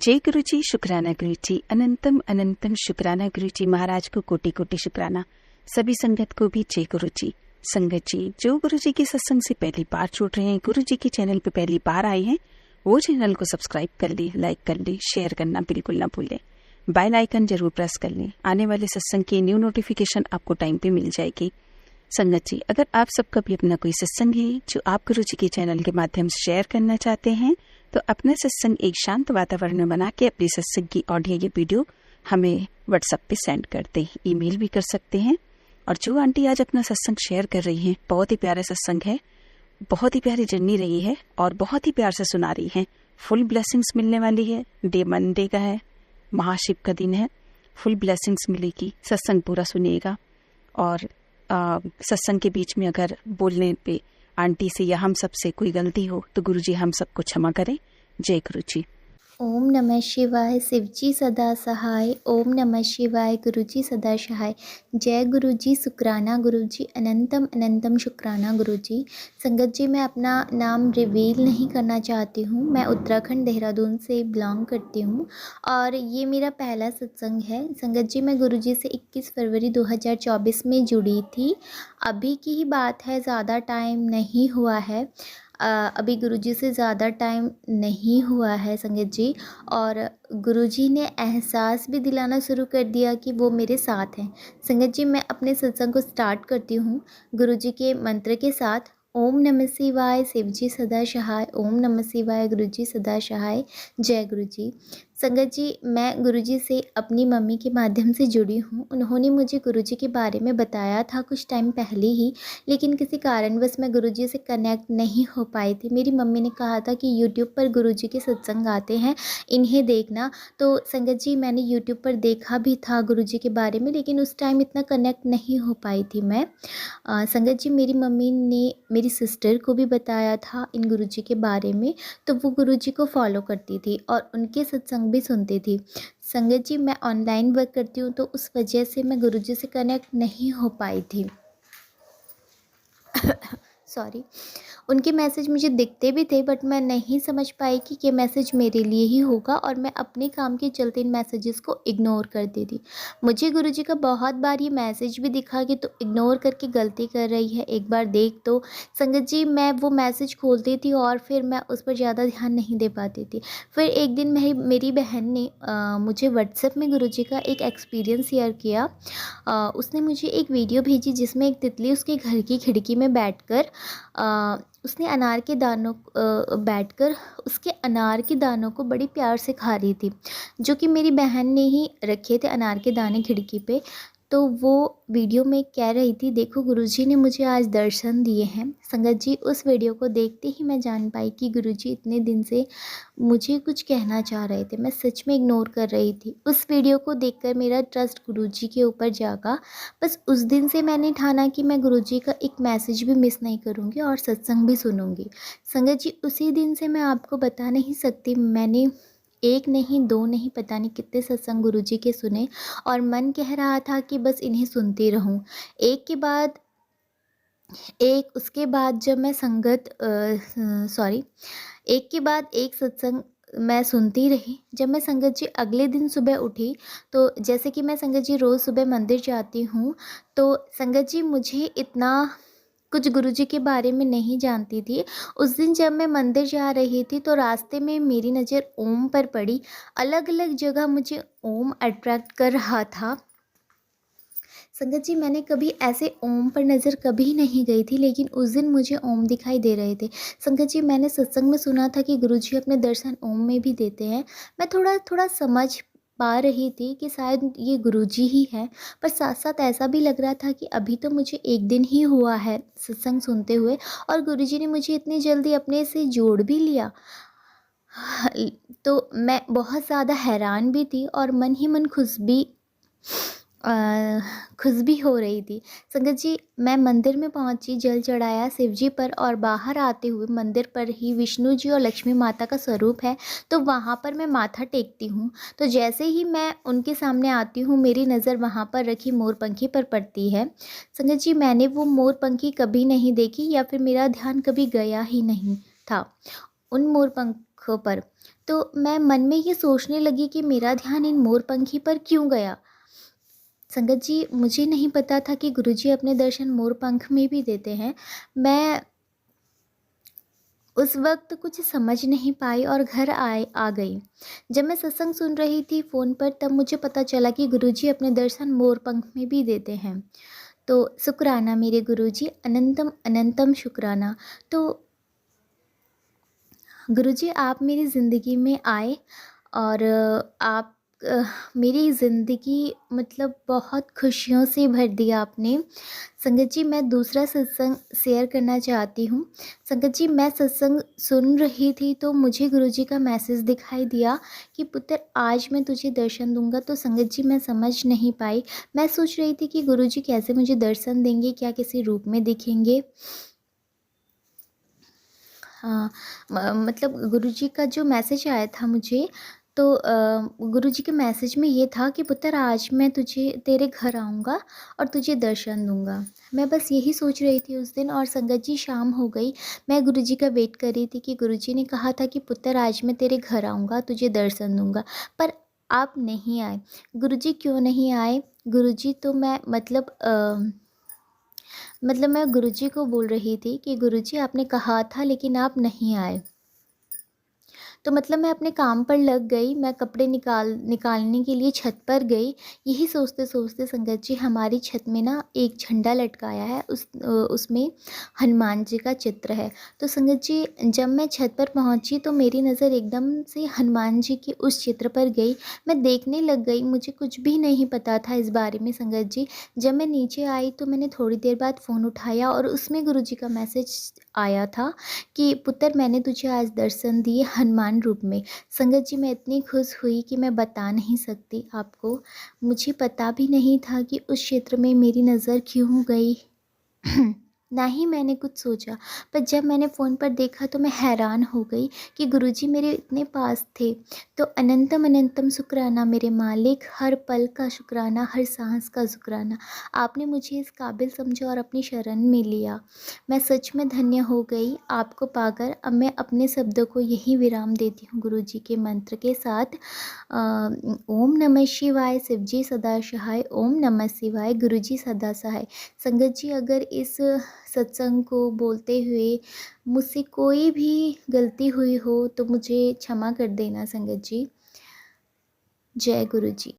जय गुरु जी, शुक्राना गुरु जी, अनंतम अनंतम शुक्राना गुरु जी। महाराज को कोटि कोटि शुक्राना। सभी संगत को भी जय गुरु जी। संगत जी, जो गुरु जी के सत्संग से पहली बार जुड़ रहे हैं, गुरु जी के चैनल पे पहली बार आए हैं, वो चैनल को सब्सक्राइब कर ले, लाइक कर ले, शेयर करना बिल्कुल ना भूलें। बेल आइकन जरूर प्रेस कर लें। आने वाले सत्संग की न्यू नोटिफिकेशन आपको टाइम पे मिल जाएगी। संगत जी, अगर आप सबका भी अपना कोई सत्संग है जो आप गुरु जी के चैनल के माध्यम से शेयर करना चाहते हैं, तो अपना सत्संग एक शांत वातावरण में बना के अपनी सत्संग की ऑडियो या वीडियो हमें व्हाट्सएप पे सेंड करते हैं, ईमेल भी कर सकते हैं। और जो आंटी आज अपना सत्संग शेयर कर रही हैं, बहुत ही प्यारा सत्संग है, बहुत ही प्यारी जर्नी रही है और बहुत ही प्यार से सुना रही हैं। फुल ब्लेसिंग्स मिलने वाली है। डे मंडे का है, महाशिव का दिन है, फुल ब्लेसिंग्स मिलेगी। सत्संग पूरा सुनिएगा। और सत्संग के बीच में अगर बोलने पे आंटी से या हम सब से कोई गलती हो तो गुरुजी हम सबको क्षमा करें। जय गुरु जी। ओम नमः शिवाय। शिवजी सदा सहाय। ओम नमः शिवाय। गुरुजी सदा सहाय। जय गुरुजी। शुक्राना गुरुजी। अनंतम अनंतम शुक्राना गुरुजी। संगत जी, मैं अपना नाम रिवील नहीं करना चाहती हूँ। मैं उत्तराखंड देहरादून से बिलोंग करती हूँ और ये मेरा पहला सत्संग है। संगत जी, मैं गुरुजी से 21 फरवरी 2024 में जुड़ी थी। अभी की ही बात है, ज़्यादा टाइम नहीं हुआ है। अभी गुरुजी से ज़्यादा टाइम नहीं हुआ है संगत जी। और गुरुजी ने एहसास भी दिलाना शुरू कर दिया कि वो मेरे साथ हैं। संगत जी, मैं अपने सत्संग को स्टार्ट करती हूँ गुरुजी के मंत्र के साथ। ओम नमः शिवाय। शिवजी सदा सहाय। ओम नमः शिवाय। गुरुजी सदा सहाय। जय गुरुजी। संगत जी, मैं गुरुजी से अपनी मम्मी के माध्यम से जुड़ी हूँ। उन्होंने मुझे गुरुजी के बारे में बताया था कुछ टाइम पहले ही, लेकिन किसी कारणवश मैं गुरुजी से कनेक्ट नहीं हो पाई थी। मेरी मम्मी ने कहा था कि यूट्यूब पर गुरुजी के सत्संग आते हैं, इन्हें देखना। तो संगत जी, मैंने यूट्यूब पर देखा भी था गुरुजी के बारे में, लेकिन उस टाइम इतना कनेक्ट नहीं हो पाई थी मैं। संगत जी, मेरी मम्मी ने मेरी सिस्टर को भी बताया था इन गुरुजी के बारे में, तो वो गुरुजी को फॉलो करती थी और उनके सत्संग भी सुनती थी। संगत जी, मैं ऑनलाइन वर्क करती हूँ, तो उस वजह से मैं गुरुजी से कनेक्ट नहीं हो पाई थी। सॉरी। उनके मैसेज मुझे दिखते भी थे, बट मैं नहीं समझ पाई कि ये मैसेज मेरे लिए ही होगा, और मैं अपने काम के चलते इन मैसेजेस को इग्नोर कर देती। मुझे गुरुजी का बहुत बार ये मैसेज भी दिखा कि तो इग्नोर करके गलती कर रही है, एक बार देख। तो संगत जी, मैं वो मैसेज खोलती थी और फिर मैं उस पर ज़्यादा ध्यान नहीं दे पाती थी। फिर एक दिन मेरी बहन ने मुझे व्हाट्सएप में गुरुजी का एक एक्सपीरियंस शेयर किया। उसने मुझे एक वीडियो भेजी जिसमें एक तितली उसके घर की खिड़की में बैठकर उसने अनार के दानों बैठकर उसके अनार के दानों को बड़ी प्यार से खा रही थी, जो कि मेरी बहन ने ही रखे थे अनार के दाने खिड़की पे। तो वो वीडियो में कह रही थी, देखो गुरुजी ने मुझे आज दर्शन दिए हैं। संगत जी, उस वीडियो को देखते ही मैं जान पाई कि गुरुजी इतने दिन से मुझे कुछ कहना चाह रहे थे, मैं सच में इग्नोर कर रही थी। उस वीडियो को देखकर मेरा ट्रस्ट गुरुजी के ऊपर जागा। बस उस दिन से मैंने ठाना कि मैं गुरुजी का एक मैसेज भी मिस नहीं करूँगी और सत्संग भी सुनूंगी। संगत जी, उसी दिन से मैं आपको बता नहीं सकती, मैंने एक नहीं, दो नहीं, पता नहीं कितने सत्संग गुरुजी के सुने और मन कह रहा था कि बस इन्हें सुनती रहूं। एक के बाद एक, उसके बाद जब मैं एक के बाद एक सत्संग मैं सुनती रही। जब मैं संगत जी अगले दिन सुबह उठी, तो जैसे कि मैं संगत जी रोज़ सुबह मंदिर जाती हूँ, तो संगत जी मुझे इतना कुछ गुरुजी के बारे में नहीं जानती थी। उस दिन जब मैं मंदिर जा रही थी, तो रास्ते में मेरी नज़र ओम पर पड़ी। अलग अलग जगह मुझे ओम अट्रैक्ट कर रहा था। संगत जी, मैंने कभी ऐसे ओम पर नज़र कभी नहीं गई थी, लेकिन उस दिन मुझे ओम दिखाई दे रहे थे। संगत जी, मैंने सत्संग में सुना था कि गुरुजी अपने दर्शन ओम में भी देते हैं। मैं थोड़ा थोड़ा समझ पा रही थी कि शायद ये गुरुजी ही है, पर साथ साथ ऐसा भी लग रहा था कि अभी तो मुझे एक दिन ही हुआ है सत्संग सुनते हुए और गुरुजी ने मुझे इतनी जल्दी अपने से जोड़ भी लिया। तो मैं बहुत ज़्यादा हैरान भी थी और मन ही मन खुश भी हो रही थी। संगत जी, मैं मंदिर में पहुंची, जल चढ़ाया शिवजी पर और बाहर आते हुए मंदिर पर ही विष्णु जी और लक्ष्मी माता का स्वरूप है, तो वहां पर मैं माथा टेकती हूँ। तो जैसे ही मैं उनके सामने आती हूँ, मेरी नज़र वहां पर रखी मोरपंखी पर पड़ती है। संगत जी, मैंने वो मोरपंखी कभी नहीं देखी या फिर मेरा ध्यान कभी गया ही नहीं था उन मोरपंखों पर। तो मैं मन में ये सोचने लगी कि मेरा ध्यान इन मोर पंखी पर क्यों गया। संगत जी, मुझे नहीं पता था कि गुरुजी अपने दर्शन मोर पंख में भी देते हैं। मैं उस वक्त कुछ समझ नहीं पाई और घर आ गई। जब मैं सत्संग सुन रही थी फ़ोन पर, तब मुझे पता चला कि गुरुजी अपने दर्शन मोर पंख में भी देते हैं। तो शुक्राना मेरे गुरुजी, अनंतम अनंतम शुक्राना। तो गुरुजी, आप मेरी ज़िंदगी में आए और आप मेरी ज़िंदगी मतलब बहुत खुशियों से भर दिया आपने। संगत जी, मैं दूसरा सत्संग शेयर करना चाहती हूँ। संगत जी, मैं सत्संग सुन रही थी तो मुझे गुरुजी का मैसेज दिखाई दिया कि पुत्र आज मैं तुझे दर्शन दूंगा। तो संगत जी, मैं समझ नहीं पाई। मैं सोच रही थी कि गुरुजी कैसे मुझे दर्शन देंगे, क्या किसी रूप में दिखेंगे। हाँ, मतलब गुरुजी का जो मैसेज आया था मुझे, तो गुरुजी के मैसेज में ये था कि पुत्र आज मैं तुझे तेरे घर आऊँगा और तुझे दर्शन दूँगा। मैं बस यही सोच रही थी उस दिन, और संगत जी शाम हो गई। मैं गुरुजी का वेट कर रही थी कि गुरुजी ने कहा था कि पुत्र आज मैं तेरे घर आऊँगा, तुझे दर्शन दूँगा, पर आप नहीं आए। गुरुजी क्यों नहीं आए? गुरुजी तो मतलब मैं गुरुजी को बोल रही थी कि गुरुजी आपने कहा था लेकिन आप नहीं आए। तो मतलब मैं अपने काम पर लग गई, मैं कपड़े निकालने के लिए छत पर गई। यही सोचते सोचते संगत जी, हमारी छत में ना एक झंडा लटकाया है, उसमें हनुमान जी का चित्र है। तो संगत जी, जब मैं छत पर पहुंची तो मेरी नज़र एकदम से हनुमान जी के उस चित्र पर गई। मैं देखने लग गई, मुझे कुछ भी नहीं पता था इस बारे में संगत जी। जब मैं नीचे आई तो मैंने थोड़ी देर बाद फ़ोन उठाया और उसमें गुरुजी का मैसेज आया था कि पुत्र मैंने तुझे आज दर्शन दिए हनुमान रूप में। संगत जी, मैं इतनी खुश हुई कि मैं बता नहीं सकती आपको। मुझे पता भी नहीं था कि उस क्षेत्र में मेरी नज़र क्यों गई। ना ही मैंने कुछ सोचा, पर जब मैंने फ़ोन पर देखा तो मैं हैरान हो गई कि गुरुजी मेरे इतने पास थे। तो अनंतम अनंतम शुक्राना मेरे मालिक, हर पल का शुक्राना, हर सांस का शुक्राना। आपने मुझे इस काबिल समझा और अपनी शरण में लिया। मैं सच में धन्य हो गई आपको पाकर। अब मैं अपने शब्दों को यहीं विराम देती हूँ गुरुजी के मंत्र के साथ। ओम नमः शिवाय, शिवजी सदा सहाय। ओम नमः शिवाय, गुरुजी सदा सहाय। संगत जी, अगर इस सत्संग को बोलते हुए मुझसे कोई भी गलती हुई हो तो मुझे क्षमा कर देना संगत जी। जय गुरु जी।